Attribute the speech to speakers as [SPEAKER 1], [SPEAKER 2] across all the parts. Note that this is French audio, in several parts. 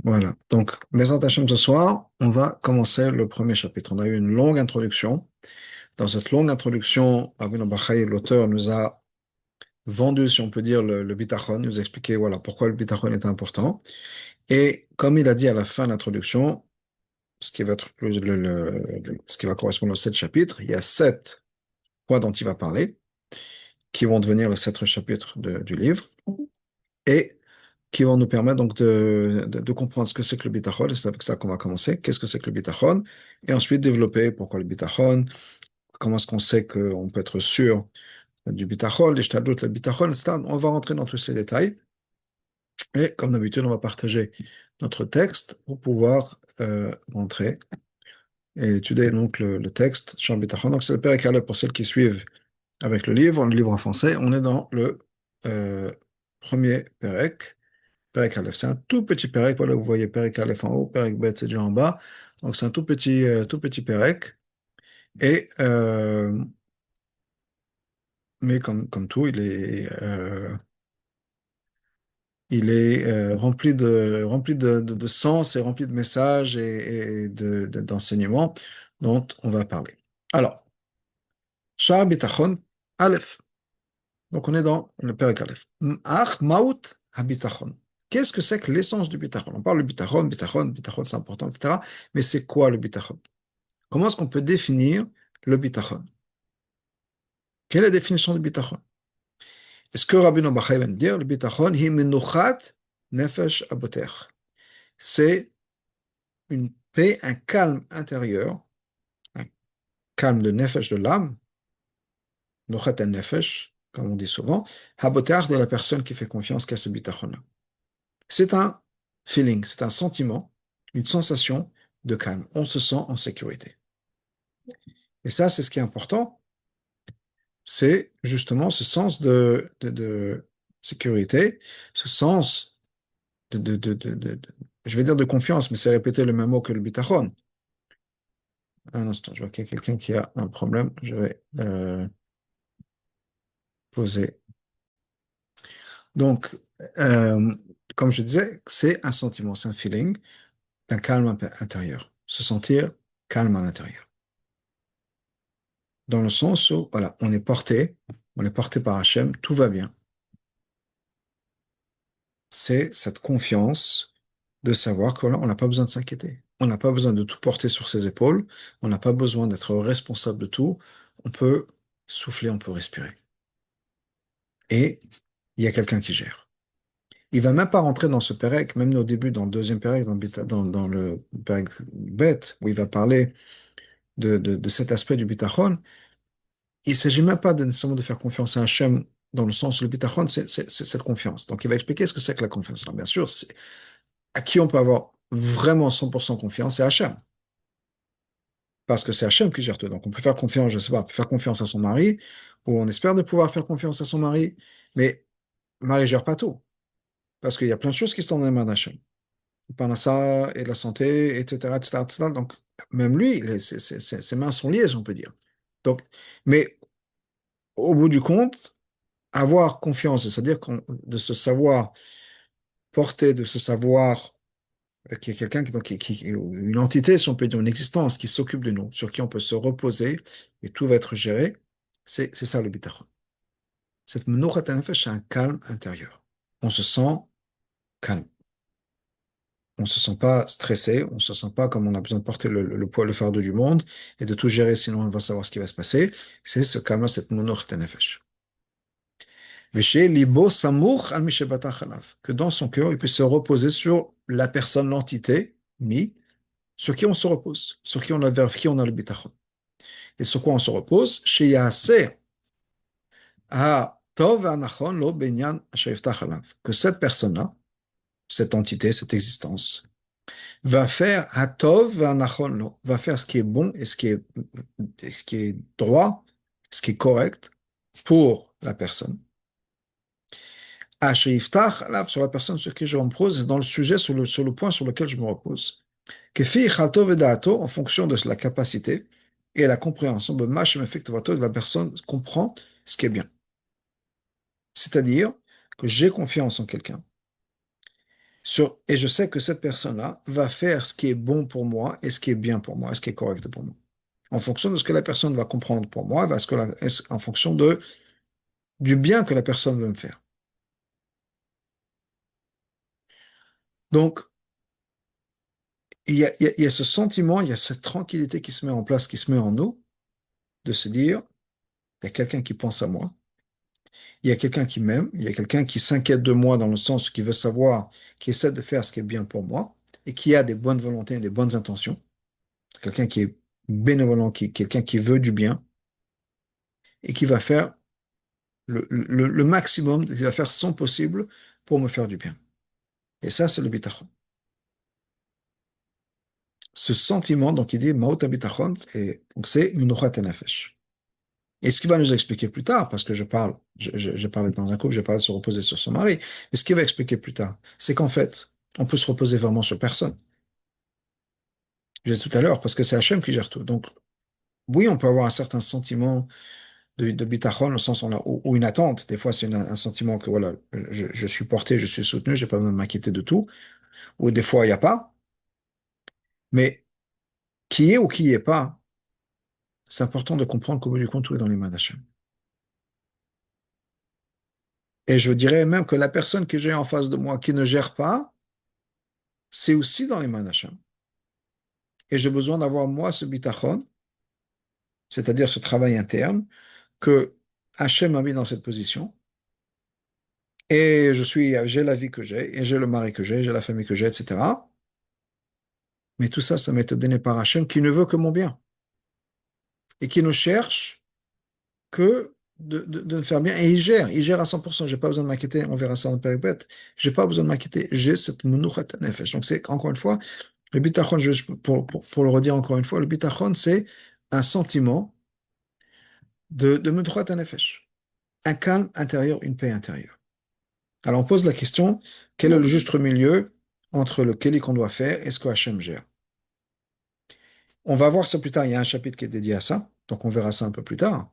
[SPEAKER 1] Voilà. Donc, Bezat Hashem, ce soir, on va commencer le premier chapitre. On a eu une longue introduction. Dans cette longue introduction, Rabbeinu Bachai, l'auteur, nous a vendu, si on peut dire, le bitachon, nous a expliqué voilà, pourquoi le bitachon est important. Et comme il a dit à la fin de l'introduction, ce qui va être ce qui va correspondre aux 7 chapitres, il y a 7 points dont il va parler, qui vont devenir les 7 chapitres du livre. Et qui vont nous permettre donc de comprendre ce que c'est que le bitachon, et c'est avec ça qu'on va commencer. Qu'est-ce que c'est que le bitachon? Et ensuite développer pourquoi le bitachon, comment est-ce qu'on sait qu'on peut être sûr du bitachon, les shtadlut, le bitachon, etc. On va rentrer dans tous ces détails. Et comme d'habitude, on va partager notre texte pour pouvoir rentrer et étudier donc le texte sur le bitachon. Donc c'est le Père Caleb pour celles qui suivent avec le livre en français. On est dans le premier Pérec. Perek Aleph, c'est un tout petit Perek. Voilà, vous voyez Perek Aleph en haut, Perek Bet, c'est déjà en bas. Donc, c'est un tout petit Perek. Et, mais comme tout, il est rempli de sens et rempli de messages et d'enseignements dont on va parler. Alors, Shah Bitachon Aleph. Donc, on est dans le Perek Aleph. Ach Maut Habitachon. Qu'est-ce que c'est que l'essence du bitachon? On parle de bitachon, c'est important, etc. Mais c'est quoi le bitachon? Comment est-ce qu'on peut définir le bitachon? Quelle est la définition du bitachon? Est-ce que Rabbi Bachai vient de dire le bitachon, hi menuchat nefesh aboter? C'est une paix, un calme intérieur, un calme de nefesh de l'âme, nuchat en nefesh, comme on dit souvent, haboter de la personne qui fait confiance qu'à ce bitachon-là. C'est un feeling, c'est un sentiment, une sensation de calme. On se sent en sécurité. Et ça, c'est ce qui est important, c'est justement ce sens de sécurité, ce sens je vais dire de confiance, mais c'est répéter le même mot que le bitachon. Un instant, je vois qu'il y a quelqu'un qui a un problème, je vais poser. Donc, euh, comme je disais, c'est un sentiment, c'est un feeling d'un calme intérieur, se sentir calme à l'intérieur. Dans le sens où, voilà, on est porté par Hachem, tout va bien. C'est cette confiance de savoir qu'on n'a pas besoin de s'inquiéter. On n'a pas besoin de tout porter sur ses épaules. On n'a pas besoin d'être responsable de tout. On peut souffler, on peut respirer. Et il y a quelqu'un qui gère. Il va même pas rentrer dans ce pérec, même au début, dans le deuxième pérec, dans le pérec bête, où il va parler de cet aspect du bitachon. Il ne s'agit même pas nécessairement de faire confiance à Hachem dans le sens où le bitachon, c'est cette confiance. Donc il va expliquer ce que c'est que la confiance. Alors, bien sûr, à qui on peut avoir vraiment 100% confiance, c'est Hachem. Parce que c'est Hachem qui gère tout. Donc on peut faire confiance, je sais pas, on peut faire confiance à son mari, ou on espère de pouvoir faire confiance à son mari, mais le mari ne gère pas tout. Parce qu'il y a plein de choses qui sont dans les mains d'Hachem. Le parnassa et la santé, etc., etc., etc. Donc même lui, ses mains sont liées, si on peut dire. Donc, mais au bout du compte, avoir confiance, c'est-à-dire de se savoir porter, de se savoir qui est quelqu'un une entité, si on peut dire, une existence qui s'occupe de nous, sur qui on peut se reposer et tout va être géré, c'est ça le bitachon. Cette menouchat nefesh, c'est un calme intérieur. On se sent calme. On ne se sent pas stressé, on ne se sent pas comme on a besoin de porter le poids, le fardeau du monde et de tout gérer, sinon on va savoir ce qui va se passer. C'est ce calme, cette menouchat nefesh. Véché libo samour al mishebatach alav. Que dans son cœur, il puisse se reposer sur la personne, l'entité, mi, sur qui on se repose, vers qui on a le bitachon. Et sur quoi on se repose? Chez Yaaseh, à Tov Anachon Lo Benyan Asher alav. Que cette personne-là, cette entité, cette existence, va faire Hatov Anachon Lo, va faire ce qui est bon et ce qui est droit, ce qui est correct pour la personne. Asher alav, sur la personne sur qui je me repose, dans le sujet, sur le point sur lequel je me repose. Kefi Chalto Vedato, en fonction de la capacité et la compréhension de Machem Effectivato, de la personne comprend ce qui est bien. C'est-à-dire que j'ai confiance en quelqu'un. Et je sais que cette personne-là va faire ce qui est bon pour moi et ce qui est bien pour moi et ce qui est correct pour moi. En fonction de ce que la personne va comprendre pour moi, en fonction du bien que la personne veut me faire. Donc, il y a ce sentiment, il y a cette tranquillité qui se met en place, qui se met en nous, de se dire, il y a quelqu'un qui pense à moi, il y a quelqu'un qui m'aime, il y a quelqu'un qui s'inquiète de moi dans le sens qui veut savoir, qui essaie de faire ce qui est bien pour moi et qui a des bonnes volontés et des bonnes intentions. Quelqu'un qui est bénévolent, quelqu'un qui veut du bien et qui va faire le maximum, qui va faire son possible pour me faire du bien. Et ça, c'est le bitachon. Ce sentiment, donc il dit Maot bitachon, et donc c'est Minuchat nefesh. Et ce qu'il va nous expliquer plus tard, parce que j'ai parlé dans un couple, j'ai parlé de se reposer sur son mari, mais ce qu'il va expliquer plus tard, c'est qu'en fait, on peut se reposer vraiment sur personne. Je l'ai dit tout à l'heure, parce que c'est Hachem qui gère tout. Donc, oui, on peut avoir un certain sentiment de bitachon, au sens ou une attente. Des fois, c'est un sentiment que voilà, je suis porté, je suis soutenu, j'ai pas besoin de m'inquiéter de tout. Ou des fois, il n'y a pas. Mais qui est ou qui est pas, c'est important de comprendre qu'au bout du compte, tout est dans les mains d'Hachem. Et je dirais même que la personne que j'ai en face de moi qui ne gère pas, c'est aussi dans les mains d'Hachem. Et j'ai besoin d'avoir moi ce bitachon, c'est-à-dire ce travail interne, que Hachem m'a mis dans cette position. Et j'ai la vie que j'ai, et j'ai le mari que j'ai la famille que j'ai, etc. Mais tout ça, ça m'est donné par Hachem qui ne veut que mon bien et qui ne cherche que de me faire bien. Et il gère à 100%. J'ai pas besoin de m'inquiéter. On verra ça dans le péripète. J'ai pas besoin de m'inquiéter. J'ai cette menuchat nefesh. Donc c'est encore une fois, le bitachon, pour le redire encore une fois, le bitachon, c'est un sentiment de menuchat nefesh. Un calme intérieur, une paix intérieure. Alors on pose la question, quel est le juste milieu entre le kéli qu'on doit faire et ce que Hachem gère? On va voir ça plus tard. Il y a un chapitre qui est dédié à ça. Donc on verra ça un peu plus tard.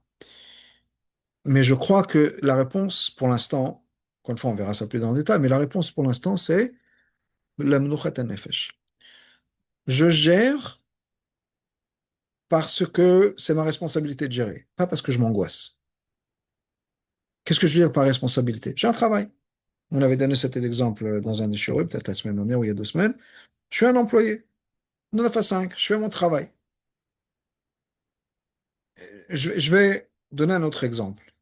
[SPEAKER 1] Mais je crois que la réponse, pour l'instant, encore une fois, on verra ça plus dans le détail, mais la réponse pour l'instant, c'est la mnuchat nefesh. Je gère parce que c'est ma responsabilité de gérer, pas parce que je m'angoisse. Qu'est-ce que je veux dire par responsabilité? J'ai un travail. On avait donné cet exemple dans un des shiurim, peut-être la semaine dernière ou il y a 2 semaines. Je suis un employé, de 9 à 5, je fais mon travail. Je vais donner un autre exemple,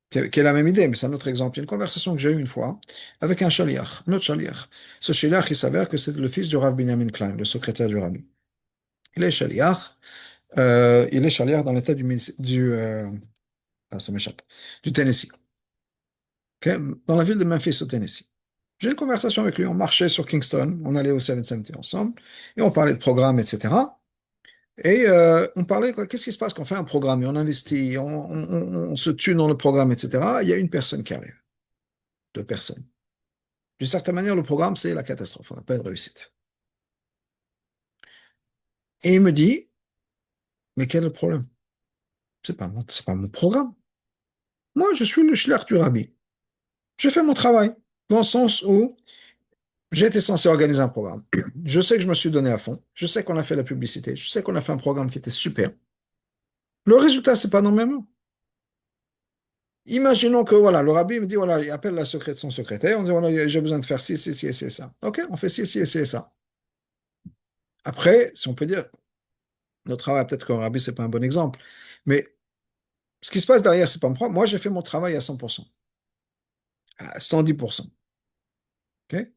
[SPEAKER 1] qui est la même idée, mais c'est un autre exemple. Il y a une conversation que j'ai eue une fois avec un shaliach, un autre shaliach. Ce shaliach, il s'avère que c'est le fils du Rav Binyamin Klein, le secrétaire du Rabbi. Il est shaliach, dans l'état ça m'échappe, du Tennessee, ok, dans la ville de Memphis au Tennessee. J'ai une conversation avec lui, on marchait sur Kingston, on allait au 770 ensemble, et on parlait de programmes, etc. Et on parlait, quoi, qu'est-ce qui se passe quand on fait un programme et on investit, on se tue dans le programme, etc. Il y a une personne qui arrive, 2 personnes. D'une certaine manière, le programme, c'est la catastrophe, on n'a pas de réussite. Et il me dit, mais quel est le problème? C'est pas mon programme. Moi, je suis le shliach du Rabbi. Je fais mon travail, dans le sens où j'ai été censé organiser un programme. Je sais que je me suis donné à fond. Je sais qu'on a fait la publicité. Je sais qu'on a fait un programme qui était super. Le résultat, c'est pas dans mes mains. Imaginons que voilà, le rabbi me dit voilà, il appelle son secrétaire, on dit voilà, j'ai besoin de faire ci, ci, ci et ci et ça. Ok, on fait ci, ci et ci et ça. Après, si on peut dire, notre travail, peut-être qu'un rabbi, c'est pas un bon exemple, mais ce qui se passe derrière, c'est pas mon problème. Moi, j'ai fait mon travail à 100%, à 110%. Ok.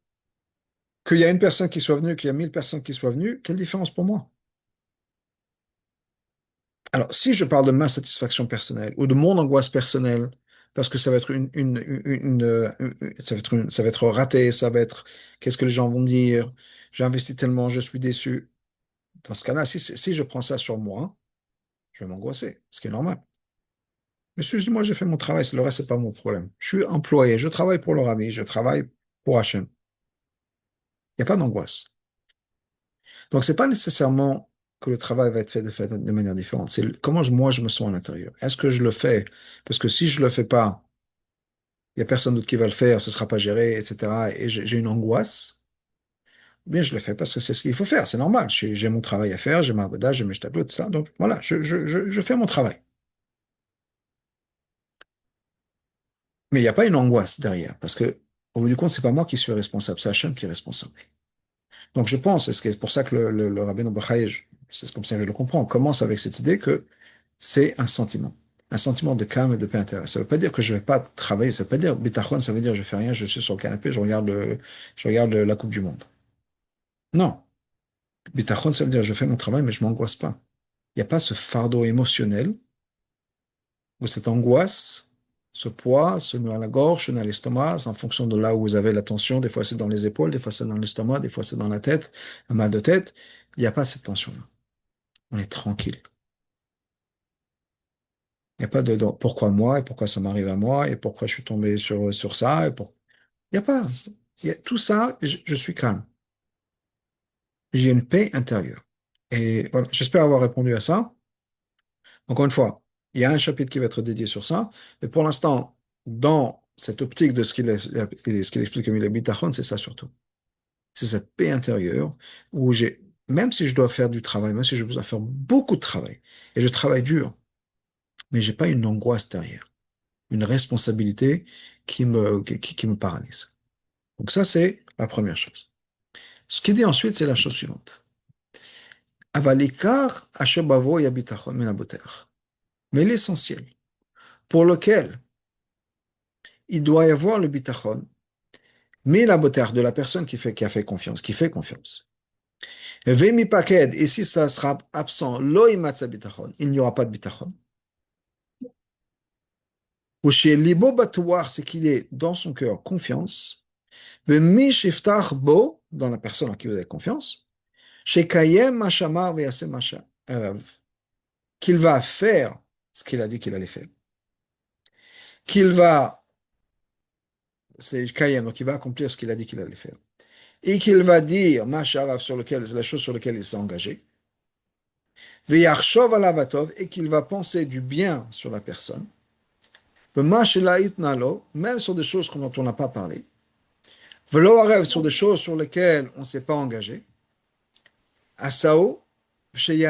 [SPEAKER 1] Qu'il y a une personne qui soit venue, qu'il y a 1000 personnes qui soient venues, quelle différence pour moi? Alors, si je parle de ma satisfaction personnelle ou de mon angoisse personnelle, parce que ça va être ça va être raté, ça va être qu'est-ce que les gens vont dire, j'ai investi tellement, je suis déçu. Dans ce cas-là, si je prends ça sur moi, je vais m'angoisser, ce qui est normal. Mais si je dis, moi, j'ai fait mon travail, le reste, c'est pas mon problème. Je suis employé, je travaille pour le Rabbi, je travaille pour Hachem. Il n'y a pas d'angoisse. Donc, c'est pas nécessairement que le travail va être fait de manière différente. C'est comment moi je me sens à l'intérieur. Est-ce que je le fais? Parce que si je le fais pas, il n'y a personne d'autre qui va le faire, ce ne sera pas géré, etc. Et j'ai une angoisse, bien je le fais parce que c'est ce qu'il faut faire, c'est normal. J'ai mon travail à faire, j'ai ma boda, j'ai mes tableaux, tout ça. Donc voilà, je fais mon travail. Mais il n'y a pas une angoisse derrière, parce que au bout du compte, c'est pas moi qui suis responsable, c'est Hachem qui est responsable. Donc je pense, et c'est pour ça que le rabbin Bachai, c'est comme ça que je le comprends, on commence avec cette idée que c'est un sentiment de calme et de paix intérieure. Ça ne veut pas dire que je ne vais pas travailler, ça ne veut pas dire bitachon, ça veut dire je fais rien, je suis sur le canapé, je regarde la Coupe du Monde. Non, bitachon, ça veut dire je fais mon travail, mais je m'angoisse pas. Il n'y a pas ce fardeau émotionnel ou cette angoisse, ce poids, ce nœud à la gorge, ce nœud à l'estomac, en fonction de là où vous avez la tension. Des fois, c'est dans les épaules, des fois, c'est dans l'estomac, des fois, c'est dans la tête, un mal de tête. Il n'y a pas cette tension-là. On est tranquille. Il n'y a pas de pourquoi moi et pourquoi ça m'arrive à moi et pourquoi je suis tombé sur ça. Il n'y a pas. Tout ça, je suis calme. J'ai une paix intérieure. Et voilà, j'espère avoir répondu à ça. Encore une fois, il y a un chapitre qui va être dédié sur ça, mais pour l'instant, dans cette optique de ce qu'il explique comme il est bitachon, c'est ça surtout. C'est cette paix intérieure où même si je dois faire du travail, même si je dois faire beaucoup de travail, et je travaille dur, mais j'ai pas une angoisse derrière, une responsabilité qui me paralyse. Donc ça, c'est la première chose. Ce qu'il dit ensuite, c'est la chose suivante. Avalikar asher bavo ya bitachon min haboter. Mais l'essentiel, pour lequel il doit y avoir le bitachon, mais la beauté de la personne qui a fait confiance, qui fait confiance. Vemi paked, et si ça sera absent, lo imatza bitachon, il n'y aura pas de bitachon. Ou chez libo batouar, c'est qu'il est dans son cœur confiance. Vemi shiftach bo, dans la personne en qui vous avez confiance. Chez kayem mashamar veyase masha, qu'il va faire ce qu'il a dit qu'il allait faire. Qu'il va, c'est kayem, donc il va accomplir ce qu'il a dit qu'il allait faire. Et qu'il va dire masharav sur lequel, la chose sur laquelle il s'est engagé. Veyarshov alavatov, et qu'il va penser du bien sur la personne. Même sur des choses dont on n'a pas parlé. Velo rêve sur des choses sur lesquelles on ne s'est pas engagé. Asao, qui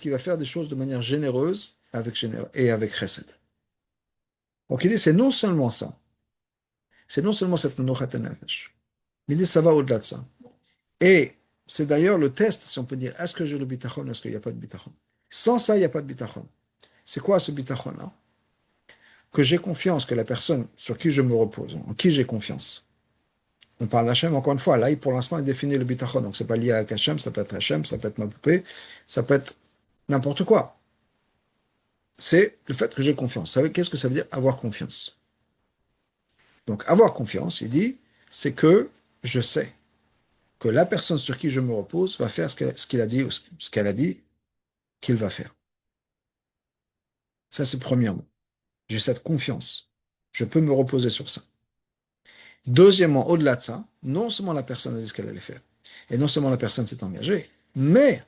[SPEAKER 1] va faire des choses de manière généreuse et avec chesed. Donc il dit, c'est non seulement ça, c'est non seulement cette menochat nefesh, mais il dit, ça va au-delà de ça. Et c'est d'ailleurs le test, si on peut dire, est-ce que j'ai le bitachon, est-ce qu'il n'y a pas de bitachon? Sans ça, il n'y a pas de bitachon. C'est quoi ce bitachon-là? Que j'ai confiance, que la personne sur qui je me repose, en qui j'ai confiance. On parle d'Hachem, encore une fois, là, pour l'instant, il définit le bitachon, donc c'est pas lié à Hachem, ça peut être Hachem, ça peut être ma poupée, ça peut être n'importe quoi. C'est le fait que j'ai confiance. Vous savez, qu'est-ce que ça veut dire avoir confiance? Donc, avoir confiance, il dit, c'est que je sais que la personne sur qui je me repose va faire ce qu'il a dit ou ce qu'elle a dit qu'il va faire. Ça, c'est premièrement. J'ai cette confiance. Je peux me reposer sur ça. Deuxièmement, au-delà de ça, non seulement la personne a dit ce qu'elle allait faire, et non seulement la personne s'est engagée, mais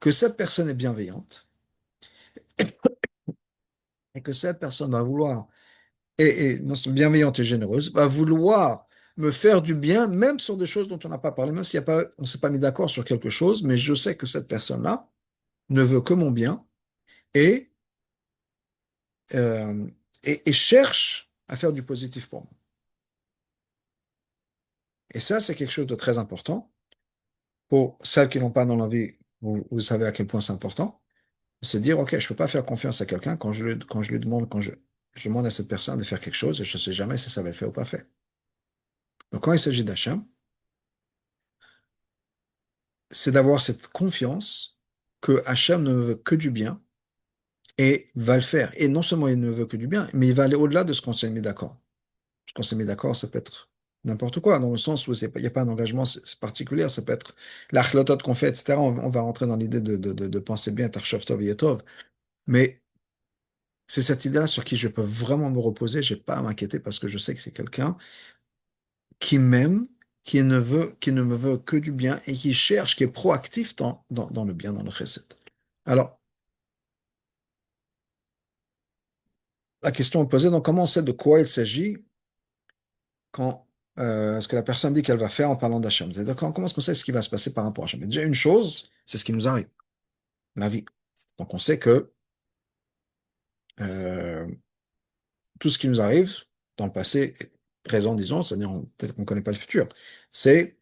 [SPEAKER 1] que cette personne est bienveillante, et que cette personne va vouloir, et non seulement bienveillante et généreuse, va vouloir me faire du bien, même sur des choses dont on n'a pas parlé, même s'il y a pas, on ne s'est pas mis d'accord sur quelque chose, mais je sais que cette personne-là ne veut que mon bien et, euh, et cherche à faire du positif pour moi. Et ça, c'est quelque chose de très important. Pour celles qui n'ont pas dans l'envie, vous savez à quel point c'est important. C'est dire, OK, je ne peux pas faire confiance à quelqu'un quand je lui demande, je demande à cette personne de faire quelque chose et je ne sais jamais si ça va le faire ou pas faire. Donc, quand il s'agit d'Hachem, c'est d'avoir cette confiance que Hachem ne veut que du bien et va le faire. Et non seulement il ne veut que du bien, mais il va aller au-delà de ce qu'on s'est mis d'accord. Ce qu'on s'est mis d'accord, ça peut être n'importe quoi, dans le sens où il n'y a pas d'engagement particulier, ça peut être l'achlotot qu'on fait, etc. On va rentrer dans l'idée de penser bien, Tarshov Tov Yetov. Mais c'est cette idée-là sur qui je peux vraiment me reposer, je n'ai pas à m'inquiéter parce que je sais que c'est quelqu'un qui m'aime, qui ne me veut que du bien et qui cherche, qui est proactif dans le bien, dans le chesed. Alors, la question est posée, donc comment on sait de quoi il s'agit quand ce que la personne dit qu'elle va faire en parlant d'Hachem? C'est-à-dire, comment est-ce qu'on sait ce qui va se passer par rapport à Hachem? Déjà, une chose, c'est ce qui nous arrive, la vie. Donc on sait que euh, tout ce qui nous arrive dans le passé, présent, disons, c'est-à-dire peut-être qu'on ne connaît pas le futur, c'est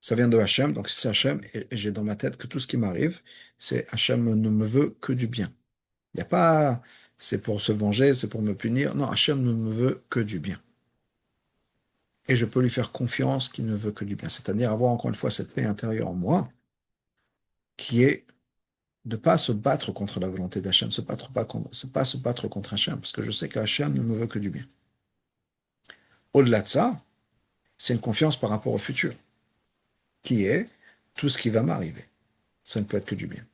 [SPEAKER 1] ça vient de Hachem, donc si c'est Hachem, et j'ai dans ma tête que tout ce qui m'arrive, c'est Hachem ne me veut que du bien. Il n'y a pas, c'est pour se venger, c'est pour me punir. Non, Hachem ne me veut que du bien. Et je peux lui faire confiance qu'il ne veut que du bien. C'est-à-dire avoir encore une fois cette paix intérieure en moi, qui est de ne pas se battre contre la volonté d'Hachem, pas se battre contre Hachem, parce que je sais qu'Hachem ne me veut que du bien. Au-delà de ça, c'est une confiance par rapport au futur, qui est tout ce qui va m'arriver. Ça ne peut être que du bien.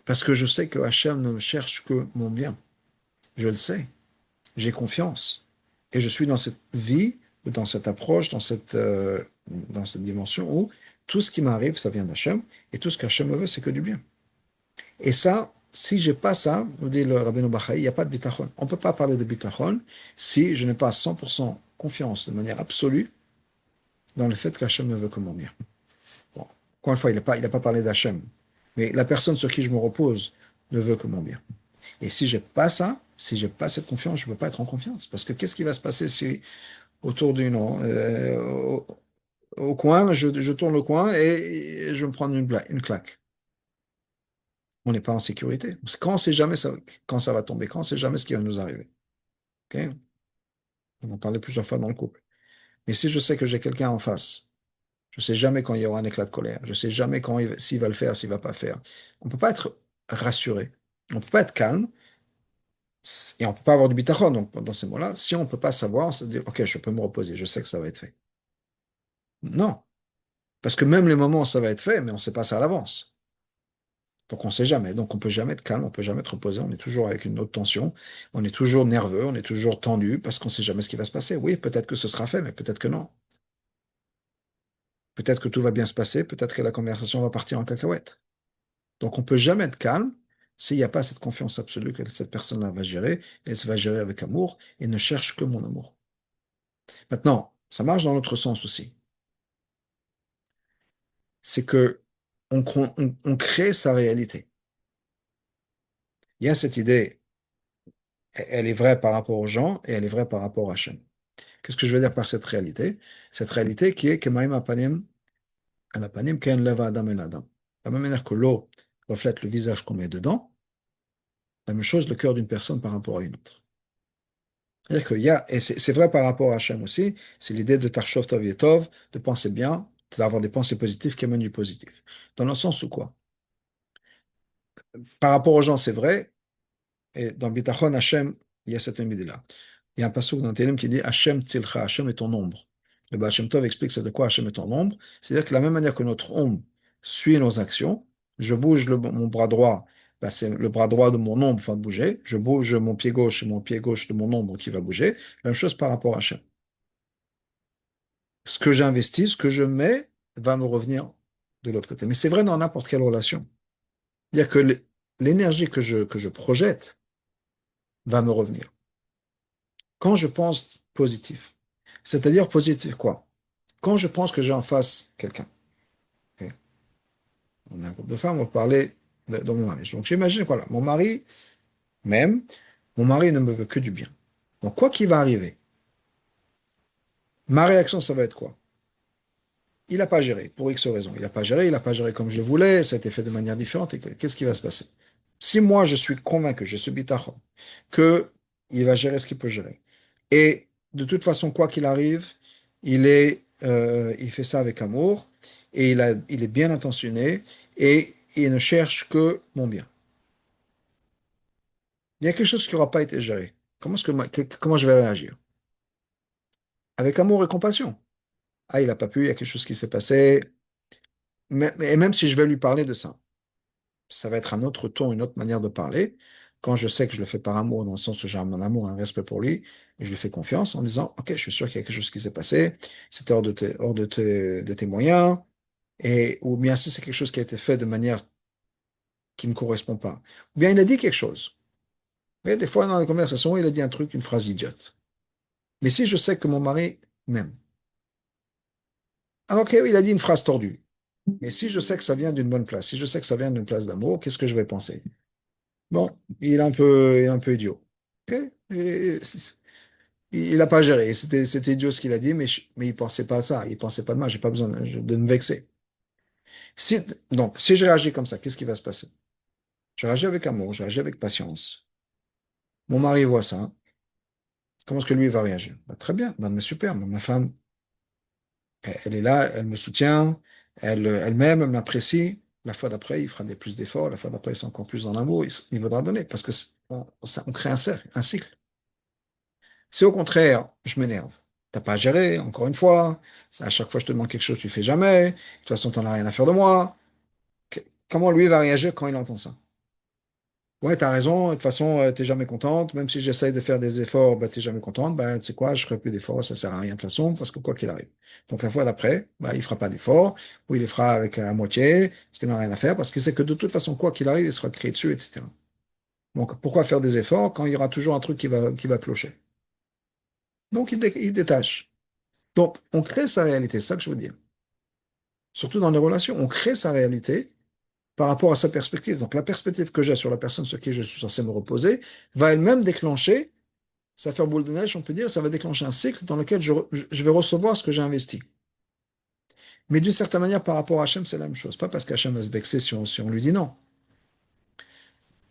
[SPEAKER 1] Parce que je sais que Hachem ne cherche que mon bien. Je le sais. J'ai confiance. Et je suis dans cette vie, dans cette approche, dans cette dimension où tout ce qui m'arrive, ça vient d'Hachem. Et tout ce qu'Hachem me veut, c'est que du bien. Et ça, si j'ai pas ça, nous dit le Rabbeinu Bachai, il n'y a pas de bitachon. On ne peut pas parler de bitachon si je n'ai pas 100% confiance de manière absolue dans le fait qu'Hachem me veut que mon bien. Bon, encore une fois, il n'a pas parlé d'Hachem. Mais la personne sur qui je me repose ne veut que mon bien. Et si j'ai pas ça, si j'ai pas cette confiance, je ne peux pas être en confiance. Parce que qu'est-ce qui va se passer si autour du nom, au coin, je tourne le coin et je vais me prendre une claque. On n'est pas en sécurité. Parce que quand on sait jamais quand ça va tomber, quand on sait jamais ce qui va nous arriver. Ok. On en parlait plusieurs fois dans le couple. Mais si je sais que j'ai quelqu'un en face, je sais jamais quand il y aura un éclat de colère, je sais jamais s'il va le faire, s'il va pas faire. On peut pas être rassuré. On peut pas être calme. Et on peut pas avoir du bitachon donc, dans ces mots-là. Si on peut pas savoir, on se dit, OK, je peux me reposer, je sais que ça va être fait. Non. Parce que même les moments où ça va être fait, mais on ne sait pas ça à l'avance. Donc on ne sait jamais. Donc on peut jamais être calme, on peut jamais être reposé. On est toujours avec une haute tension. On est toujours nerveux, on est toujours tendu parce qu'on ne sait jamais ce qui va se passer. Oui, peut-être que ce sera fait, mais peut-être que non. Peut-être que tout va bien se passer, peut-être que la conversation va partir en cacahuète. Donc on peut jamais être calme s'il n'y a pas cette confiance absolue que cette personne-là va gérer. Elle va gérer avec amour et ne cherche que mon amour. Maintenant, ça marche dans l'autre sens aussi. C'est que on crée sa réalité. Il y a cette idée, elle est vraie par rapport aux gens et elle est vraie par rapport à Hachem. Qu'est-ce que je veux dire par cette réalité? Cette réalité qui est que Maïm Apanim, Alapanim, Ken Leva Adam El Adam. De la même manière que l'eau reflète le visage qu'on met dedans, la même chose le cœur d'une personne par rapport à une autre. C'est-à-dire qu'il y a, et c'est vrai par rapport à Hachem aussi, c'est l'idée de Tarshov Tov Yetov, de penser bien, d'avoir des pensées positives qui amènent du positif. Dans le sens où quoi? Par rapport aux gens, c'est vrai, et dans Bitachon, Hachem, il y a cette même idée-là. Il y a un passage dans Télim qui dit Hachem tzilcha, Hachem est ton ombre. Le Baal Shem Tov explique c'est de quoi Hachem est ton ombre. C'est-à-dire que de la même manière que notre ombre suit nos actions, je bouge mon bras droit, ben c'est le bras droit de mon ombre va bouger. Je bouge mon pied gauche, c'est mon pied gauche de mon ombre qui va bouger. La même chose par rapport à Hachem. Ce que j'investis, ce que je mets, va me revenir de l'autre côté. Mais c'est vrai dans n'importe quelle relation. C'est-à-dire que l'énergie que je projette va me revenir. Quand je pense positif, c'est-à-dire positif quoi? Quand je pense que j'ai en face quelqu'un, ok, on a un groupe de femmes, on va parler de mon mari. Donc j'imagine, voilà, mon mari m'aime, mon mari ne me veut que du bien. Donc quoi qu'il va arriver, ma réaction, ça va être quoi? Il n'a pas géré, pour X raisons. Il n'a pas géré comme je le voulais, ça a été fait de manière différente. Et qu'est-ce qui va se passer? Si moi, je suis convaincu, je suis bitachon, que il va gérer ce qu'il peut gérer, et de toute façon, quoi qu'il arrive, il fait ça avec amour, et il est bien intentionné, et il ne cherche que mon bien. Il y a quelque chose qui n'aura pas été géré. Comment je vais réagir? Avec amour et compassion. Ah, il n'a pas pu, il y a quelque chose qui s'est passé. Et même si je vais lui parler de ça va être un autre ton, une autre manière de parler. Quand je sais que je le fais par amour, dans le sens où j'ai un amour, un respect pour lui, et je lui fais confiance en disant, OK, je suis sûr qu'il y a quelque chose qui s'est passé, c'était hors de tes moyens, ou bien si c'est quelque chose qui a été fait de manière qui ne me correspond pas. Ou bien il a dit quelque chose. Et des fois, dans la conversation, il a dit un truc, une phrase idiote. Mais si je sais que mon mari m'aime, alors qu'il a dit une phrase tordue, mais si je sais que ça vient d'une bonne place, si je sais que ça vient d'une place d'amour, qu'est-ce que je vais penser? Bon, il est un peu idiot. Ok. Et il n'a pas géré. C'était idiot ce qu'il a dit, mais il pensait pas à ça. Il pensait pas de moi. J'ai pas besoin de me vexer. Si, donc, si je réagis comme ça, qu'est-ce qui va se passer? Je réagis avec amour, je réagis avec patience. Mon mari voit ça. Comment est-ce que lui va réagir? Bah, très bien, bah, mais super. Ma femme, elle est là, elle me soutient, elle m'aime, elle m'apprécie. La fois d'après, il fera des plus d'efforts. La fois d'après, il sera encore plus dans l'amour. Il voudra donner parce que on crée un cercle, un cycle. Si au contraire, je m'énerve, t'as pas à gérer, encore une fois, à chaque fois que je te demande quelque chose, tu fais jamais, de toute façon, t'en as rien à faire de moi. Comment lui va réagir quand il entend ça? Ouais, t'as raison, de toute façon, t'es jamais contente, même si j'essaye de faire des efforts, bah, t'es jamais contente, bah, tu sais quoi, je ferai plus d'efforts, ça sert à rien de toute façon, parce que quoi qu'il arrive. Donc la fois d'après, bah, il fera pas d'efforts, ou il les fera avec à moitié, parce qu'il n'en a rien à faire, parce qu'il sait que de toute façon, quoi qu'il arrive, il sera créé dessus, etc. Donc pourquoi faire des efforts quand il y aura toujours un truc qui va clocher? Donc il détache. Donc, on crée sa réalité, c'est ça que je veux dire. Surtout dans les relations, on crée sa réalité par rapport à sa perspective. Donc, la perspective que j'ai sur la personne sur qui je suis censé me reposer va elle-même déclencher, ça va faire boule de neige, on peut dire, ça va déclencher un cycle dans lequel je vais recevoir ce que j'ai investi. Mais d'une certaine manière, par rapport à Hachem, c'est la même chose. Pas parce qu'Hachem va se vexer si on lui dit non,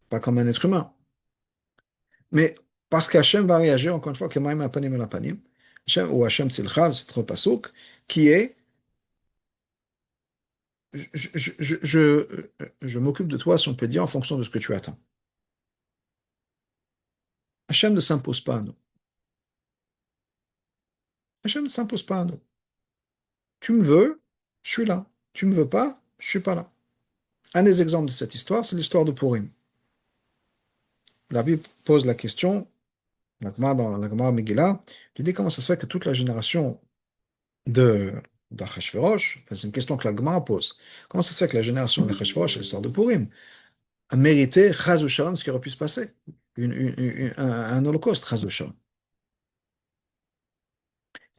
[SPEAKER 1] pas comme un être humain, mais parce qu'Hachem va réagir, encore une fois, Kemaim Apanim El Apanim, ou Hachem Tzilcha, c'est trop pasouk, qui est je m'occupe de toi, si on peut dire, en fonction de ce que tu attends. Hachem ne s'impose pas à nous. Hachem ne s'impose pas à nous. Tu me veux, je suis là. Tu me veux pas, je suis pas là. Un des exemples de cette histoire, c'est l'histoire de Purim. La Bible pose la question, dans la Gemara Megillah, il dit comment ça se fait que toute la génération de d'Achashverosh, enfin, c'est une question que la Gemara pose, comment ça se fait que la génération d'Achashverosh, c'est l'histoire de Purim, a mérité Chaz Shalom ce qui aurait pu se passer, un holocauste Chaz Shalom.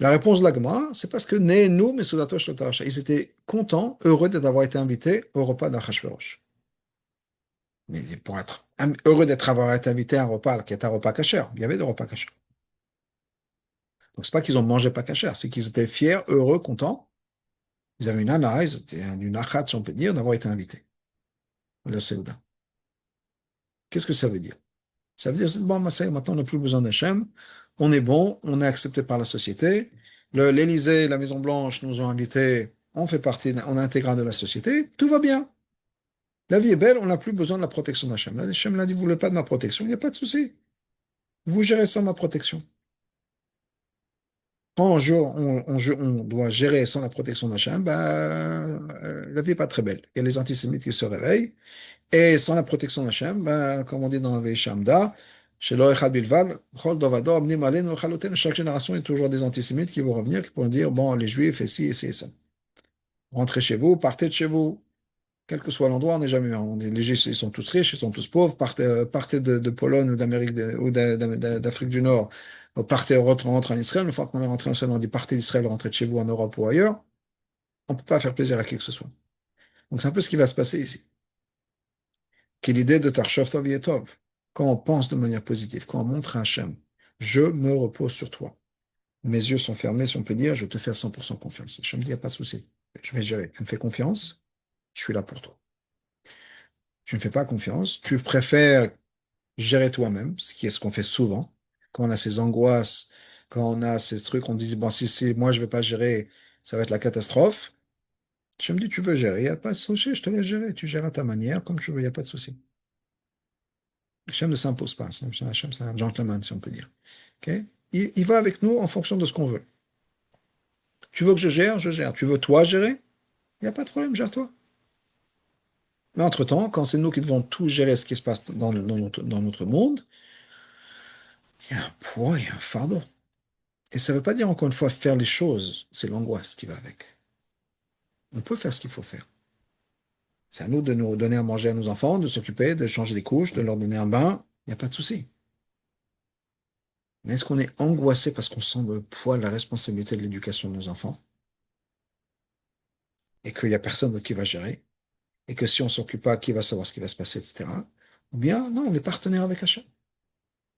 [SPEAKER 1] La réponse de la Gemara, c'est parce que nous, Mesudatosh Lotarasha, ils étaient contents, heureux d'avoir été invités au repas d'Achashverosh. Mais pour être heureux avoir été invité à un repas qui est un repas kasher, il y avait des repas kasher. Donc c'est pas qu'ils ont mangé pas kasher, c'est qu'ils étaient fiers, heureux, contents. Ils avaient une ana, ils étaient une achat, si on peut dire, d'avoir été invités. Le Seuda. Qu'est-ce que ça veut dire? Ça veut dire, bon, maintenant on n'a plus besoin d'Hachem, on est bon, on est accepté par la société. L'Élysée, la Maison Blanche nous ont invités, on fait partie, on est intégrant de la société, tout va bien. La vie est belle, on n'a plus besoin de la protection d'Hachem. Hachem l'a dit, vous ne voulez pas de ma protection, il n'y a pas de souci. Vous gérez sans ma protection. Quand on doit gérer sans la protection d'Hachem, ben, la vie n'est pas très belle. Il y a les antisémites qui se réveillent, et sans la protection d'Hachem, ben, comme on dit dans Veishamda, chez l'Oechad Bilvad, chaque génération, il y a toujours des antisémites qui vont revenir, qui vont dire, bon, les Juifs, et ci, et ci, et ça. Rentrez chez vous, partez de chez vous. Quel que soit l'endroit, on n'est jamais. On dit, les Juifs, ils sont tous riches, ils sont tous pauvres. Partez de Pologne ou d'Amérique ou d'Afrique du Nord. Partez, rentrez en Israël. Une fois qu'on est rentré en Israël, on dit partez d'Israël, rentrez de chez vous en Europe ou ailleurs. On ne peut pas faire plaisir à qui que ce soit. Donc c'est un peu ce qui va se passer ici. Qui est l'idée de Tarshov Tov Yetov. Quand on pense de manière positive, quand on montre à Hachem, je me repose sur toi. Mes yeux sont fermés, si on peut dire, je te fais à 100% confiance. Hachem dit, il n'y a pas de souci. Je vais gérer. Tu me fais confiance, je suis là pour toi. Tu ne me fais pas confiance, tu préfères gérer toi-même, ce qui est ce qu'on fait souvent. Quand on a ces angoisses, quand on a ces trucs, on dit, bon, si moi je ne vais pas gérer, ça va être la catastrophe. Je me dis, tu veux gérer, il n'y a pas de souci, je te laisse gérer. Tu gères à ta manière, comme tu veux, il n'y a pas de souci. Hachem ne s'impose pas. Hachem, c'est un gentleman, si on peut dire. Ok. Il va avec nous en fonction de ce qu'on veut. Tu veux que je gère, je gère. Tu veux toi gérer? Il n'y a pas de problème, gère-toi. Mais entre-temps, quand c'est nous qui devons tout gérer ce qui se passe dans notre monde, il y a un poids, il y a un fardeau. Et ça ne veut pas dire, encore une fois, faire les choses. C'est l'angoisse qui va avec. On peut faire ce qu'il faut faire. C'est à nous de nous donner à manger à nos enfants, de s'occuper, de changer les couches, de leur donner un bain. Il n'y a pas de souci. Mais est-ce qu'on est angoissé parce qu'on sent le poids, la responsabilité de l'éducation de nos enfants et qu'il n'y a personne d'autre qui va gérer et que si on ne s'occupe pas, qui va savoir ce qui va se passer, etc. Ou bien, non, on est partenaire avec Hachem.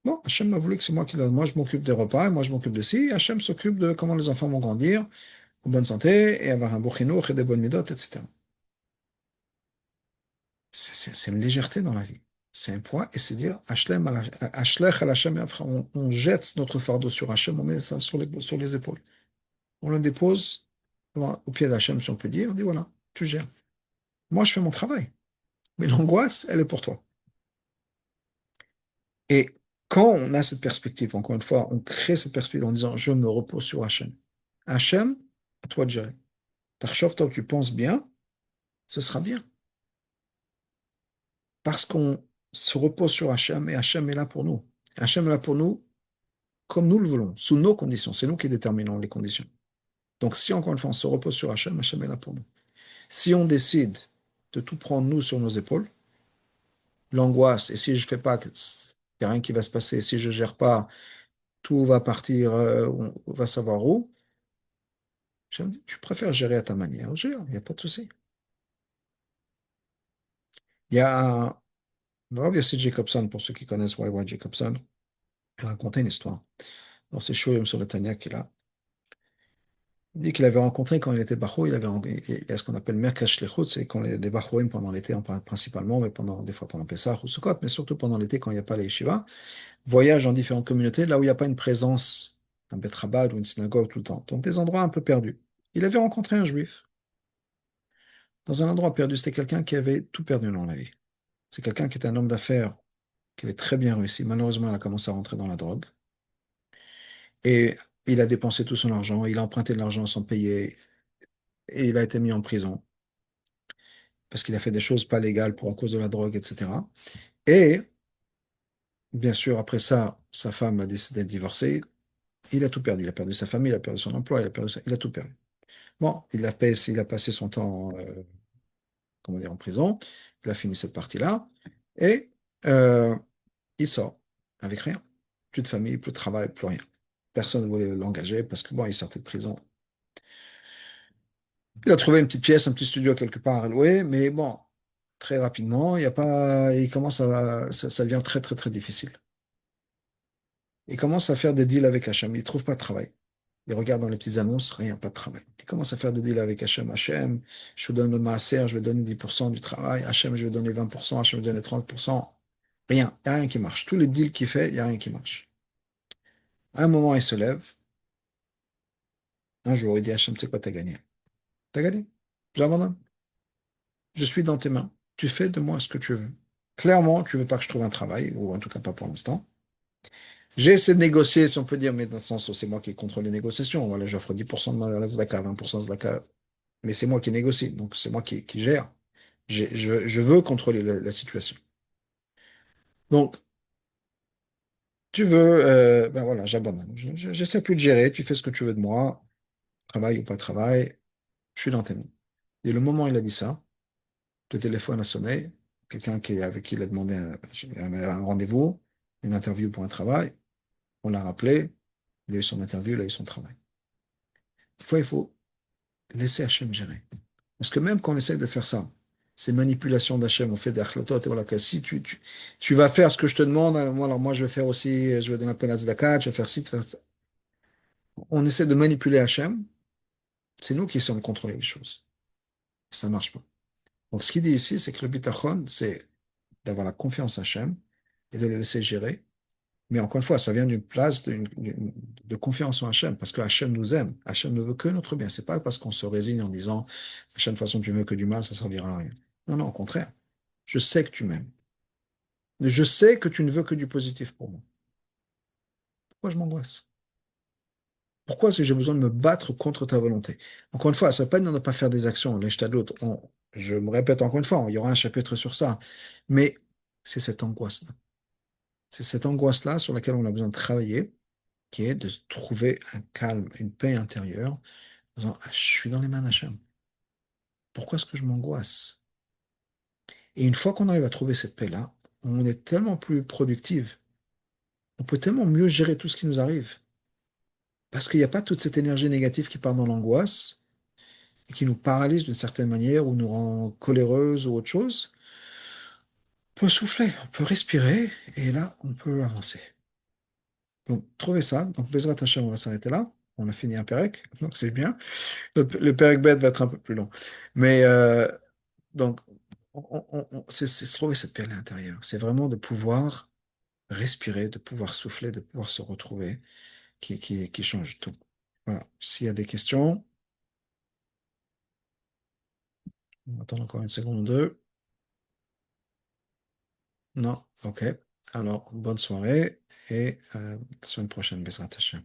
[SPEAKER 1] Bon, Hachem m'a voulu que c'est moi qui le... Moi, je m'occupe des repas, et moi, je m'occupe de ci. Et Hachem s'occupe de comment les enfants vont grandir en bonne santé et avoir un bon chinour et des bonnes midotes, etc. C'est une légèreté dans la vie. C'est un poids et c'est dire Ashlech al Hachem, on jette notre fardeau sur Hachem, on met ça sur les épaules. On le dépose au pied d'Hachem, si on peut dire. On dit voilà, tu gères. Moi, je fais mon travail. Mais l'angoisse, elle est pour toi. Et quand on a cette perspective, encore une fois, on crée cette perspective en disant je me repose sur Hachem. Hachem, à toi de gérer. Tarchov, toi, tu penses bien, ce sera bien. Parce qu'on se repose sur Hachem et Hachem est là pour nous. Hachem est là pour nous comme nous le voulons, sous nos conditions. C'est nous qui déterminons les conditions. Donc, si encore une fois on se repose sur Hachem, Hachem est là pour nous. Si on décide de tout prendre nous sur nos épaules, l'angoisse, et si je ne fais pas, il n'y a rien qui va se passer, si je ne gère pas, tout va partir, on va savoir où. Je me dis, tu préfères gérer à ta manière, gère, il n'y a pas de souci. Il y a le Rav Yossi Jacobson, pour ceux qui connaissent Y.Y. Jacobson, il racontait une histoire. Dans ses shows sur le Tanya qu'il a, il dit qu'il avait rencontré quand il était Bacho, il y a ce qu'on appelle Merkach Shlichut, c'est quand il y a des Bachorim pendant l'été principalement, mais des fois pendant Pessah ou Sukkot, mais surtout pendant l'été quand il n'y a pas les yeshivas, voyage dans différentes communautés, là où il n'y a pas une présence d'un Bet Chabad ou une synagogue tout le temps. Donc des endroits un peu perdus. Il avait rencontré un juif dans un endroit perdu. C'était quelqu'un qui avait tout perdu dans la vie. C'est quelqu'un qui était un homme d'affaires, qui avait très bien réussi. Malheureusement, il a commencé à rentrer dans la drogue. Et il a dépensé tout son argent, il a emprunté de l'argent sans payer, et il a été mis en prison parce qu'il a fait des choses pas légales pour à cause de la drogue, etc. Et bien sûr, après ça, sa femme a décidé de divorcer. Il a tout perdu. Il a perdu sa famille, il a perdu son emploi, il a tout perdu. Bon, il a passé son temps, comment dire, en prison. Il a fini cette partie-là. Et euh, il sort avec rien. Plus de famille, plus de travail, plus rien. Personne ne voulait l'engager parce que bon, il sortait de prison. Il a trouvé une petite pièce, un petit studio quelque part à louer, mais bon, très rapidement, il y a pas, il commence ça devient très très très difficile. Il commence à faire des deals avec Hachem. Il trouve pas de travail. Il regarde dans les petites annonces, rien, pas de travail. Il commence à faire des deals avec Hachem. Hachem, je vous donne le maaser, je vais donner 10% du travail. Hachem, je vais donner 20%, Hachem, je vais donner 30%. Rien, il n'y a rien qui marche. Tous les deals qu'il fait, il n'y a rien qui marche. À un moment, il se lève. Un jour, il dit Hachem, tu sais quoi, t'as gagné. T'as gagné. J'abandonne. Je suis dans tes mains. Tu fais de moi ce que tu veux. Clairement, tu veux pas que je trouve un travail, ou en tout cas pas pour l'instant. J'ai essayé de négocier, si on peut dire, mais dans le sens où c'est moi qui contrôle les négociations. Voilà, j'offre 10% de ma Zdaka, 20% de Zdaka, mais c'est moi qui négocie, donc c'est moi qui gère. Je veux contrôler la situation. Donc, tu veux, ben voilà, j'abandonne. J'essaie plus de gérer, tu fais ce que tu veux de moi, travail ou pas travail, je suis dans tes mains. Et le moment où il a dit ça, le téléphone a sonné, avec qui il a demandé un rendez-vous, une interview pour un travail, on l'a rappelé, il a eu son interview, il a eu son travail. Des fois, il faut laisser Hachem gérer. Parce que même quand on essaie de faire ça, ces manipulations d'Hachem, on fait des achlotot, et voilà, que si tu vas faire ce que je te demande, moi, alors moi je vais faire aussi, je vais donner un peu la tzedaka, je vais faire ci, faire ça. On essaie de manipuler Hachem, c'est nous qui essayons de contrôler les choses. Ça ne marche pas. Donc ce qu'il dit ici, c'est que le bitachon, c'est d'avoir la confiance en Hachem et de le laisser gérer. Mais encore une fois, ça vient d'une place de confiance en Hachem, parce que Hachem nous aime. Hachem ne veut que notre bien. C'est pas parce qu'on se résigne en disant, Hachem, de toute façon, tu veux que du mal, ça ne servira à rien. Non, non, au contraire. Je sais que tu m'aimes. Je sais que tu ne veux que du positif pour moi. Pourquoi je m'angoisse? Pourquoi est-ce que j'ai besoin de me battre contre ta volonté? Encore une fois, ça ne veut pas dire de ne pas faire des actions, l'un de l'autre. Je me répète encore une fois, il y aura un chapitre sur ça. Mais c'est cette angoisse-là. C'est cette angoisse-là sur laquelle on a besoin de travailler, qui est de trouver un calme, une paix intérieure, en disant, ah, je suis dans les mains d'Hachem. Pourquoi est-ce que je m'angoisse? Et une fois qu'on arrive à trouver cette paix-là, on est tellement plus productif on peut tellement mieux gérer tout ce qui nous arrive. Parce qu'il n'y a pas toute cette énergie négative qui part dans l'angoisse et qui nous paralyse d'une certaine manière ou nous rend coléreuses ou autre chose. On peut souffler, on peut respirer et là, on peut avancer. Donc, trouvez ça. Donc, Bezrat Hashem, on va s'arrêter là. On a fini un Pérec, donc c'est bien. Le Pérec bête va être un peu plus long. Mais donc, c'est trouver cette paix à l'intérieur. C'est vraiment de pouvoir respirer, de pouvoir souffler, de pouvoir se retrouver, qui change tout. Voilà. S'il y a des questions, on va attendre encore une seconde ou deux. Non? OK. Alors, bonne soirée et la semaine prochaine, Bezrat Hashem.